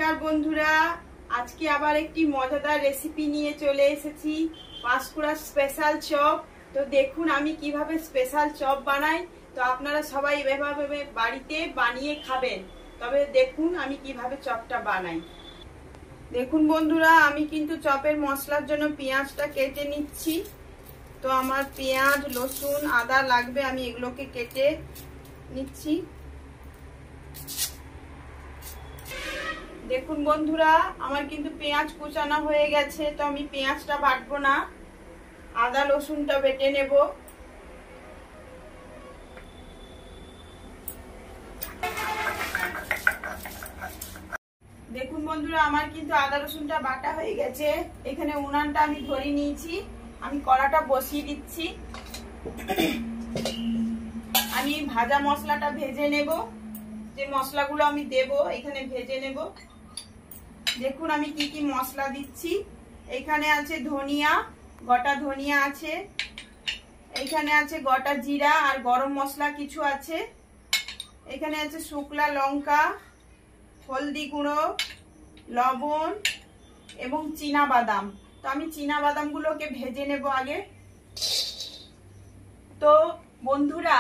নমস্কার বন্ধুরা, আজকে আবার একটি মজাদার রেসিপি নিয়ে চলে এসেছি। পাঁশকুড়ার স্পেশাল চপ। তো দেখুন আমি কিভাবে স্পেশাল চপ বানাই। তো আপনারা সবাই এভাবে বাড়িতে বানিয়ে খাবেন। তবে দেখুন আমি কিভাবে চপটা বানাই। দেখুন বন্ধুরা, আমি কিন্তু চপের মশলার জন্য পেঁয়াজটা কেটে নিচ্ছি। তো আমার পেঁয়াজ, রসুন, আদা লাগবে, আমি এগুলোকে কেটে নিচ্ছি। দেখুন বন্ধুরা, আমার কিন্তু পেঁয়াজ কুচানো হয়ে গেছে। তো আমি পেঁয়াজটা বাটবো না, আদা রসুনটা বেটে নেব। দেখুন বন্ধুরা, আমার কিন্তু আদা রসুনটা বাটা হয়ে গেছে। এখানে উনানটা আমি ধরে নিয়েছি, আমি কড়াটা বসিয়ে দিচ্ছি। আমি ভাজা মশলাটা ভেজে নেব। যে মশলাগুলো আমি দেব এখানে ভেজে নেব। দেখুন আমি কি কি মশলা দিচ্ছি। এখানে আছে ধনিয়া, গোটা ধনিয়া আছে। এখানে আছে গোটা জিরা আর গরম মশলা কিছু আছে। এখানে আছে শুকনা লঙ্কা, হলদি গুঁড়ো, লবণ এবং চীনা বাদাম। তো আমি চীনা বাদামগুলোকে ভেজে নেব আগে। তো বন্ধুরা,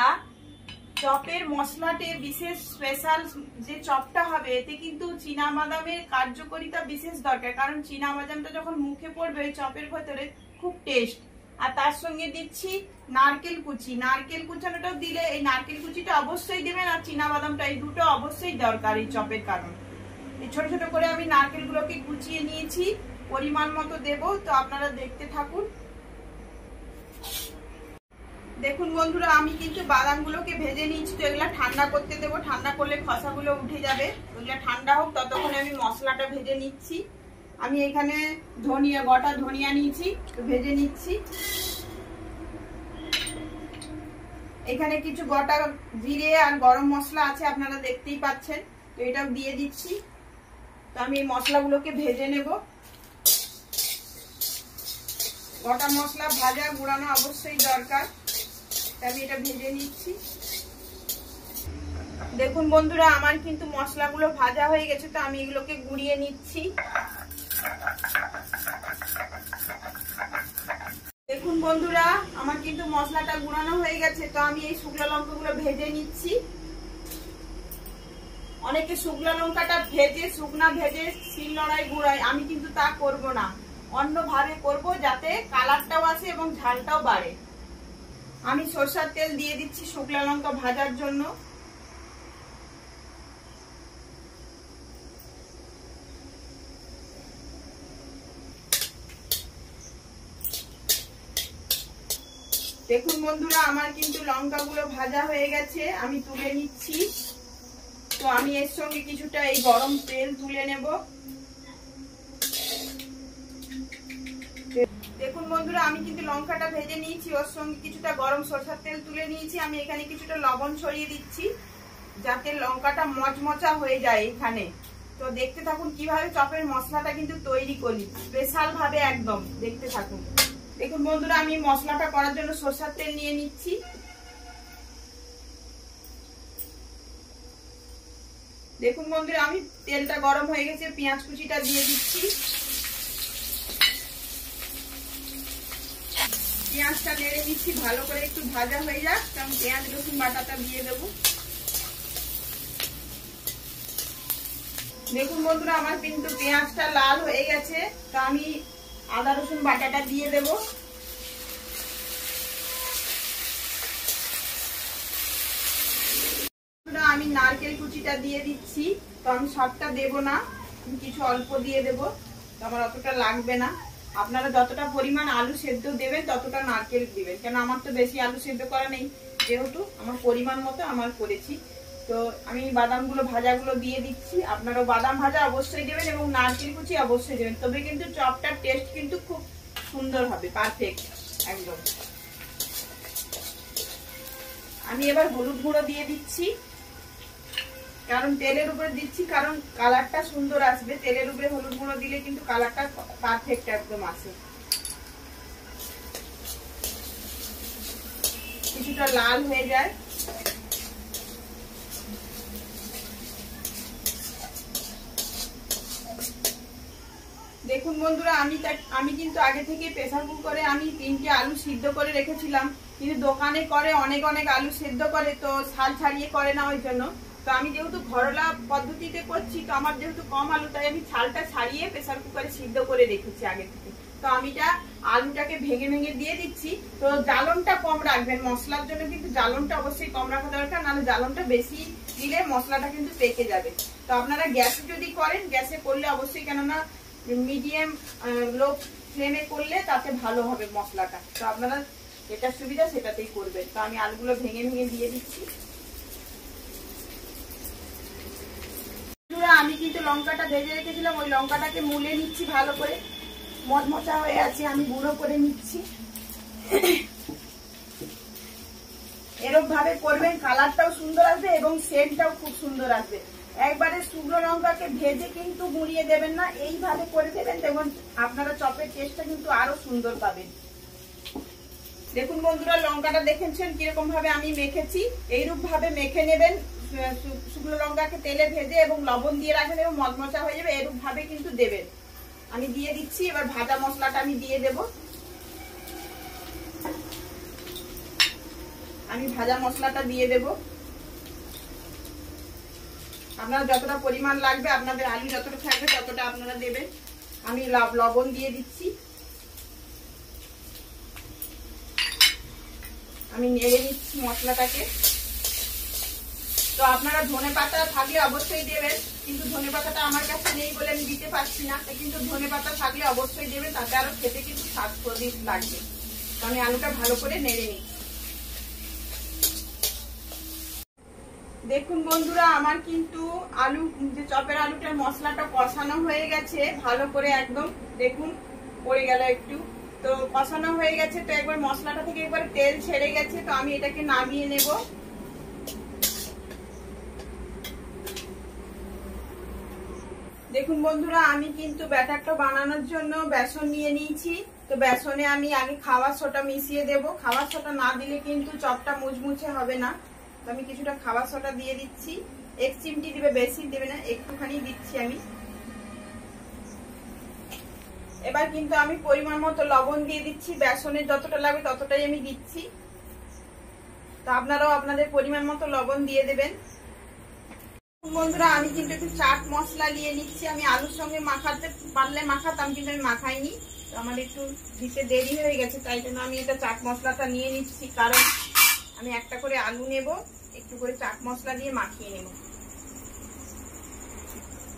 চপের মশলাতে বিশেষ স্পেশাল যে চপটা হবে এতে কিন্তু চীনা বাদামের কার্যকারিতা বিশেষ দরকার। কারণ চীনা বাদামটা যখন মুখে পড়বে ওই চপের ভেতরে খুব টেস্ট। আর তার সঙ্গে দিচ্ছি নারকেল কুচি। নারকেল কুচানোটাও দিলে, এই নারকেল কুচিটা অবশ্যই দেবেন, আর চীনা বাদামটা, এই দুটো অবশ্যই দরকার এই চপের। কারণ এই ছোট ছোট করে আমি নারকেলগুলোকে কুচিয়ে নিয়েছি, পরিমাণ মতো দেব। তো আপনারা দেখতে থাকুন। দেখুন বন্ধুরা, আমি কিন্তু বাদামগুলোকে ভেজে নিয়েছি। তো এগুলা ঠান্ডা করতে দেবো, ঠান্ডা করলে খসাগুলো উঠে যাবে। ওগুলা ঠান্ডা হোক, ততক্ষণে আমি মশলাটা ভেজে নিচ্ছি। আমি এখানে ধনিয়া, গোটা ধনিয়া নিয়েছি, তো ভেজে নিচ্ছি। এখানে কিছু গোটা জিরে আর গরম মশলা আছে, আপনারা দেখতেই পাচ্ছেন। তো এটাও দিয়ে দিচ্ছি। তো আমি এই মশলাগুলোকে ভেজে নেব। গোটা মশলা ভাজা গুঁড়ানো অবশ্যই দরকার, আমি এটা ভেজে নিচ্ছি। দেখুন বন্ধুরা, আমার কিন্তু মশলাগুলো ভাজা হয়ে গেছে। তো আমি এগুলোকে গুঁড়িয়ে নিচ্ছি। দেখুন বন্ধুরা, আমার কিন্তু মশলাটা গুঁড়ানো হয়ে গেছে। তো আমি এই শুকনো লঙ্কাগুলো ভেজে নিচ্ছি। অনেকে শুকনো লঙ্কাটা ভেজে, শুকনা ভেজে শিলনোড়ায় গুঁড়ায়। আমি কিন্তু তা করব না, অন্যভাবে করব, যাতে কালারটাও আসে এবং ঝালটাও বাড়ে। আমি সরষের তেল দিয়ে দিচ্ছি শুকনো লঙ্কা ভাজার জন্য। দেখুন বন্ধুরা, আমার কিন্তু লঙ্কাগুলো ভাজা হয়ে গেছে, আমি তুলে নিচ্ছি। তো আমি এর সঙ্গে কিছুটা এই গরম তেল তুলে নেব। দেখুন বন্ধুরা, আমি কিন্তু লঙ্কাটা ভেজে নিয়েছি, ওর সঙ্গে কিছুটা গরম সরষের তেল তুলে নিয়েছি। আমি এখানে কিছুটা লবণ ছড়িয়ে দিচ্ছি, যাতে লঙ্কাটা মচমচা হয়ে যায় এখানে। তো দেখতে থাকুন কিভাবে চপের মশলাটা কিন্তু তৈরি করি, স্পেশাল ভাবে একদম। দেখতে থাকুন। দেখুন বন্ধুরা, আমি মশলাটা করার জন্য সরষের তেল নিয়ে নিচ্ছি। দেখুন বন্ধুরা, আমি তেলটা গরম হয়ে গেছে, পেঁয়াজ কুচিটা দিয়ে দিচ্ছি। পেঁয়াজটা নেড়ে দিচ্ছি, ভালো করে একটু ভাজা হয়ে যাক। কারণ পেঁয়াজ রসুন বাটাটা দিয়ে দেবো। দেখুন বন্ধুরা, আমার কিন্তু পেঁয়াজটা লাল হয়ে গেছে। তো আমি আদা রসুন বাটাটা দিয়ে দেব। আমি নারকেল কুচিটা দিয়ে দিচ্ছি। তো আমি সবটা দেব না, আমি কিছু অল্প দিয়ে দেব। তো আমার অতটা লাগবে না। আপনারা যতটা পরিমাণ আলু সেদ্ধ দেবেন ততটা নারকেল দিবেন, কেন আমার তো বেশি আলু সেদ্ধ করা নেই, যেহেতু আমার পরিমাণ মতো আমার করেছি। তো আমি বাদামগুলো ভাজাগুলো দিয়ে দিচ্ছি। আপনারাও বাদাম ভাজা অবশ্যই দেবেন এবং নারকেল কুচি অবশ্যই দেবেন, তবে কিন্তু চপটার টেস্ট কিন্তু খুব সুন্দর হবে, পারফেক্ট একদম। আমি এবার হলুদ গুঁড়ো দিয়ে দিচ্ছি, কারণ তেলের উপরে দিচ্ছি, কারণ কালারটা সুন্দর আসবে। তেলের উপরে হলুদ গুঁড়ো দিলে কিন্তু কালারটা পারফেক্ট একদম আসে। কিছুটা লাল হয়ে যায়। দেখুন বন্ধুরা, আমি কিন্তু আগে থেকে প্রেসার কুকারে আমি 3টে আলু সিদ্ধ করে রেখেছিলাম, কিন্তু দোকানে করে অনেক অনেক আলু সিদ্ধ করে, তো ছাল ছাড়িয়ে করে না, ওই জন্য। তো আমি যেহেতু ঘরোয়া পদ্ধতিতে করছি, তো আমার যেহেতু কম আলু, তাই আমি ছালটা ছাড়িয়ে প্রেসার কুকারে সিদ্ধ করে রেখেছি আগে থেকে। তো আমি আলুটাকে ভেঙে ভেঙে দিয়ে দিচ্ছি। তো জ্বালনটা কম রাখবেন, মশলার জন্য কিন্তু জ্বালনটা অবশ্যই কম রাখা দরকার, নাহলে জ্বালনটা বেশি দিলে মশলাটা কিন্তু পেকে যাবে। তো আপনারা গ্যাসে যদি করেন, গ্যাসে করলে অবশ্যই, কেননা মিডিয়াম লো ফ্লেমে করলে তাতে ভালো হবে মশলাটা। তো আপনারা যেটা সুবিধা সেটাতেই করবেন। তো আমি আলুগুলো ভেঙে ভেঙে দিয়ে দিচ্ছি। আমি কিন্তু লঙ্কাটা ভেজে রেখেছিলাম, ওই লঙ্কাটাকে মুলে নিচ্ছি ভালো করে, মচমচা হয়ে আছে, আমি গুঁড়ো করে নিচ্ছি। এরকম ভাবে করবেন, কালারটাও সুন্দর আসবে এবং সেন্টটাও খুব সুন্দর আসবে। একবারে শুকনো লঙ্কাকে ভেজে কিন্তু গুঁড়িয়ে দেবেন না, এইভাবে করে দেবেন, দেখুন আপনারা চপের টেস্টটা কিন্তু আরো সুন্দর পাবেন। দেখুন বন্ধুরা, লঙ্কাটা দেখেছেন কিরকম ভাবে আমি মেখেছি, এইরূপ ভাবে মেখে নেবেন। শুকনো লঙ্কাকে তেলে ভেজে এবং লবণ দিয়ে রাখবেন এবং মচমচা হয়ে যাবে, এরূপ ভাবে কিন্তু দেবেন। আমি দিয়ে দিচ্ছি। এবার ভাজা মশলাটা আমি দিয়ে দেব। আমি ভাজা মশলাটা দিয়ে দেব। আপনারা যতটা পরিমাণ লাগবে, আপনাদের আলু যতটা থাকবে ততটা আপনারা দেবেন। আমি লবণ দিয়ে দিচ্ছি। আমি নেড়ে নিচ্ছি মশলাটাকে। তো আপনারা ধনেপাতা থাকলে অবশ্যই দেবেন, কিন্তু ধনেপাতাটা আমার কাছে নেই বলে আমি দিতে পারছি না, কিন্তু ধনেপাতা থাকলে অবশ্যই দেবেন, তাতে আরো খেতে কিন্তু স্বাদ লাগবে। তো আমি আলুটা ভালো করে নেড়ে নিচ্ছি। দেখুন বন্ধুরা, আমার কিন্তু চপের আলুটার মশলাটা কষানো হয়ে গেছে ভালো করে, একদম দেখুন পড়ে গেল একটু। তো কষানো হয়ে গেছে, তো একবার মশলাটা থেকে একবার তেল ছেড়ে গেছে। তো আমি এটাকে নামিয়ে নেব। দেখুন বন্ধুরা, আমি কিন্তু ব্যাটারটা বানানোর জন্য বেসন নিয়ে নিয়েছি। তো বেসনে আমি আগে খাবার সোডা মিশিয়ে দেব। খাবার সোডা না দিলে কিন্তু চপটা মুচমুচে হবে না। তো আমি কিছুটা খাবার সোডা দিয়ে দিচ্ছি। 1 চিমটি দিবে, বেশি দেবে না, একটুখানি দিচ্ছি আমি। এবার কিন্তু আমি পরিমাণ মতো লবণ দিয়ে দিচ্ছি, বেসনের যতটা লাগবে ততটাই আমি দিচ্ছি। তো আপনারাও আপনাদের পরিমাণ মতো লবণ দিয়ে দেবেন। বন্ধুরা, আমি কিন্তু একটু চাট মশলা নিয়ে নিচ্ছি। আমি আলুর সঙ্গে মাখাতে পারলে মাখাতাম, কিন্তু আমি মাখাইনি। তো আমার একটু দিতে দেরি হয়ে গেছে, তাই জন্য আমি এটা চাট মশলাটা নিয়ে নিচ্ছি। কারণ আমি একটা করে আলু নেব, একটু করে চাট মশলা দিয়ে মাখিয়ে নেব।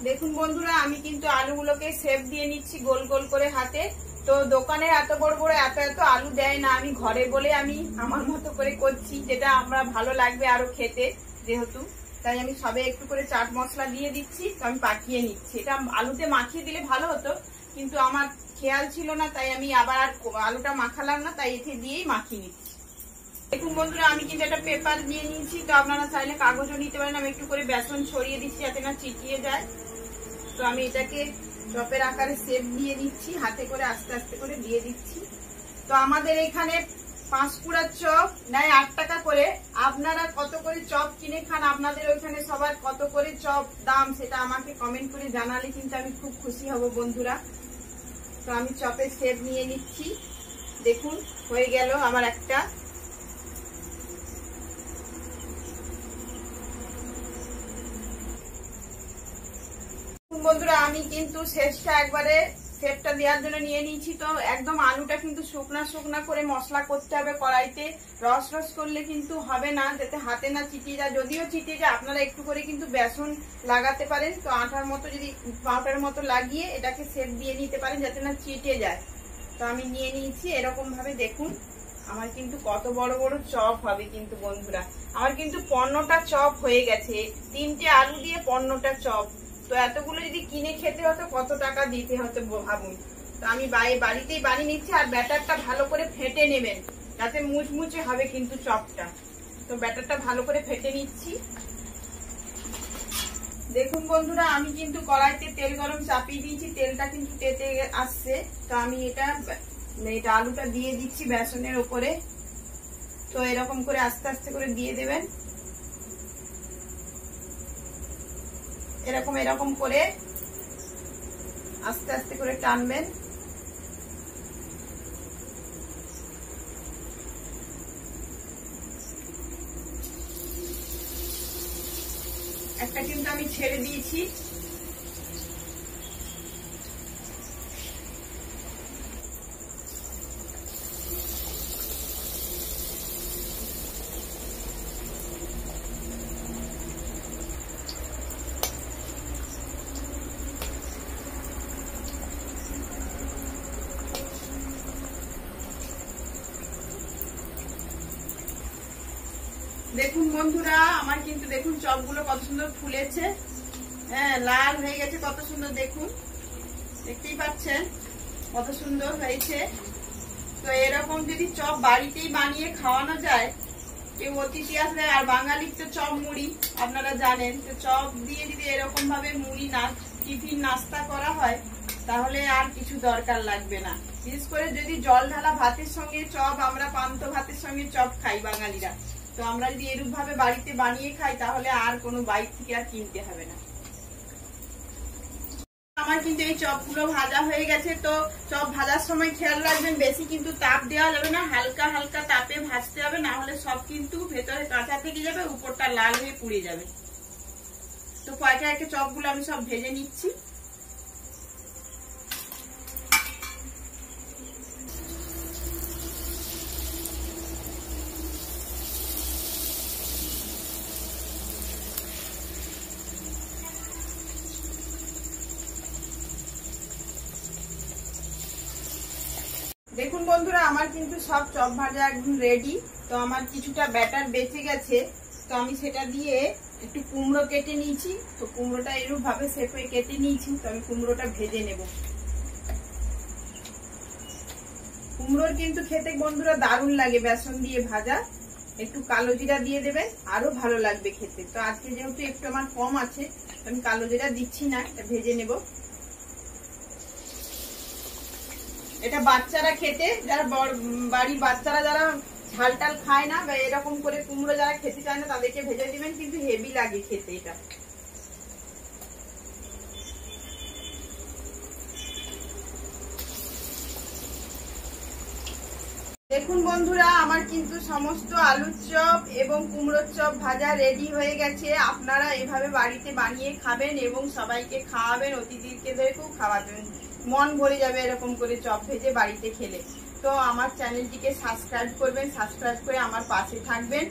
দেখুন বন্ধুরা, আমি কিন্তু আলুগুলোকে শেপ দিয়ে নিচ্ছি গোল গোল করে হাতে। তো দোকানে এত বড় বড় এত এত আলু দেয় না, আমি ঘরে বলে আমি আমার মতো করে করছি, যেটা আমরা ভালো লাগবে আরো খেতে যেহেতু। তাই আমি সবে একটু করে চাট মশলা দিয়ে দিচ্ছি। তো আমি পাকিয়ে নিচ্ছি। এটা আলুতে মাখিয়ে দিলে ভালো হতো, কিন্তু আমার খেয়াল ছিল না, তাই আমি আবার আলুটা মাখালাম না, তাই এতে দিয়েই মাখিয়ে নিচ্ছি। দেখুন বন্ধুরা, আমি কিন্তু একটা পেপার নিয়ে নিয়েছি। তো আপনারা চাইলে কাগজও নিতে পারেন। আমি একটু করে বেসন ছড়িয়ে দিচ্ছি যাতে না চিটিয়ে যায়। তো আমি এটাকে চপের আকারে শেপ দিয়ে দিচ্ছি, হাতে করে আস্তে আস্তে করে দিয়ে দিচ্ছি। তো আমাদের এখানে 5 কুড়ার চপ নেয় 8 টাকা করে। আপনারা কত করে চপ কিনে খান, আপনাদের ওইখানে সবার কত করে চপ দাম, সেটা আমাকে কমেন্ট করে জানালে কিন্তু আমি খুব খুশি হব বন্ধুরা। তো আমি চপের শেপ নিয়ে নিচ্ছি। দেখুন হয়ে গেল আমার একটা। বন্ধুরা, আমি কিন্তু শেষটা একবারে শেপটা দেওয়ার জন্য নিয়ে নিয়েছি। তো একদম আলুটা কিন্তু শুকনা শুকনা করে মশলা করতে হবে কড়াইতে, রস রস করলে কিন্তু হবে না, যাতে হাতে না চিটিয়ে যায়। যদিও চিটিয়ে যায়, আপনারা একটু করে কিন্তু বেসন লাগাতে পারেন। তো আটার মতো যদি পাউডার মতো লাগিয়ে এটাকে শেপ দিয়ে নিতে পারেন, যাতে না চিটে যায়। তো আমি নিয়ে নিয়েছি এরকম ভাবে। দেখুন আমার কিন্তু কত বড় বড় চপ হবে কিন্তু বন্ধুরা। আমার কিন্তু 15টা চপ হয়ে গেছে, 3টে আলু দিয়ে 15টা চপ। তো এতগুলো যদি কিনে খেতে হতো কত টাকা দিতে হতো ভাবুন। তো আমি বাড়িতেই বানিয়ে নিচ্ছি। আর ব্যাটারটা ভালো করে ফেটে নেবেন, যাতে মুচমুচে হবে কিন্তু চপটা। তো ব্যাটারটা ভালো করে ফেটে নিচ্ছি। দেখুন বন্ধুরা, আমি কিন্তু কড়াইতে তেল গরম চাপিয়ে দিয়েছি, তেলটা কিন্তু তেতে আসছে। তো আমি এটা আলুটা দিয়ে দিচ্ছি বেসনের ওপরে। তো এরকম করে আস্তে আস্তে করে দিয়ে দেবেন। এরকম করে আস্তে আস্তে করে টানবেন। একটা কিন্তু আমি ছেড়ে দিয়েছি। দেখুন বন্ধুরা, আমার কিন্তু দেখুন চপগুলো কত সুন্দর ফুলেছে, হ্যাঁ লাল হয়ে গেছে কত সুন্দর, দেখুন দেখতেই পাচ্ছেন কত সুন্দর হয়েছে। তো এরকম যদি চপ বাড়িতেই বানিয়ে খাওয়ানো যায়, কেউ অতিথি আসলে, আর বাঙালির তো চপ মুড়ি আপনারা জানেন, তো চপ দিয়ে যদি এরকম ভাবে মুড়ি না টিফিন নাস্তা করা হয় তাহলে আর কিছু দরকার লাগবে না। বিশেষ করে যদি জল ঢালা ভাতের সঙ্গে চপ, আমরা পান্ত ভাতের সঙ্গে চপ খাই বাঙালিরা, তো আমরা যদি এরূপ ভাবে বাড়িতে বানিয়ে খাই তাহলে আর কোনো বাইরে থেকে আর কিনতে হবে না। আমার কিন্তু এই চপগুলো ভাজা হয়ে গেছে। তো চপ ভাজার সময় খেয়াল রাখবেন বেশি কিন্তু তাপ দেওয়া যাবে না, হালকা হালকা তাপে ভাজতে হবে, না হলে সব কিন্তু ভেতরে কাঁচা থেকে যাবে, উপরটা লাল হয়ে পুড়ে যাবে। তো একে একে চপগুলো আমি সব ভেজে নিচ্ছি। দেখুন বন্ধুরা, আমার কিন্তু সব চপ ভাজা একদম রেডি। তো আমার কিছুটা ব্যাটার বেঁচে গেছে, তো আমি সেটা দিয়ে একটু কুমড়ো কেটে নিয়েছি। তো কুমড়োটা এরূপ ভাবে শেপে কেটে নিয়েছি, তো আমি কুমড়োটা ভেজে নেব। কুমড়োর কিন্তু খেতে বন্ধুরা দারুণ লাগে বেসন দিয়ে ভাজা, একটু কালো জিরা দিয়ে দেবেন আরো ভালো লাগবে খেতে। তো আজকে যেহেতু একটু আমার কম আছে, আমি কালো জিরা দিচ্ছি না, এটা ভেজে নেব। এটা বাচ্চারা খেতে, যারা বাড়ির বাচ্চারা যারা ঝাল টাল খায় না বা এরকম করে কুমড়ো যারা খেতে চায় না তাদেরকে ভেজে দিবেন, কিন্তু হেভি লাগে খেতে এটা। দেখুন বন্ধুরা, আমার কিন্তু সমস্ত আলুর চপ এবং কুমড়োর চপ ভাজা রেডি হয়ে গেছে। আপনারা এভাবে বাড়িতে বানিয়ে খাবেন এবং সবাইকে খাওয়াবেন, অতিথিদেরকেও খাওয়াবেন, মন ভরে যাবে এরকম করে চপ ভেজে বাড়িতে খেলে। তো আমার চ্যানেলটিকে সাবস্ক্রাইব করবেন, সাবস্ক্রাইব করে আমার পাশে থাকবেন।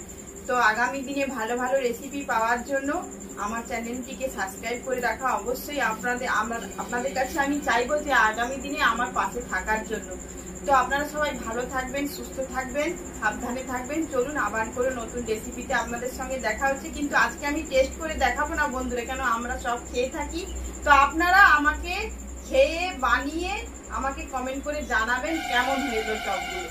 তো আগামী দিনে ভালো ভালো রেসিপি পাওয়ার জন্য আমার চ্যানেলটিকে সাবস্ক্রাইব করে রাখা অবশ্যই আপনাদের কাছে আমি চাইবো যে আগামী দিনে আমার পাশে থাকার জন্য। তো আপনারা সবাই ভালো থাকবেন, সুস্থ থাকবেন, সাবধানে থাকবেন। চলুন আবার করে নতুন রেসিপিতে আপনাদের সঙ্গে দেখা হচ্ছে। কিন্তু আজকে আমি টেস্ট করে দেখাবো না বন্ধুরা, কেন আমরা সব খেয়ে থাকি। তো আপনারা আমাকে খেয়ে বানিয়ে আমাকে কমেন্ট করে জানাবেন কেমন হয়েছে চপগুলো।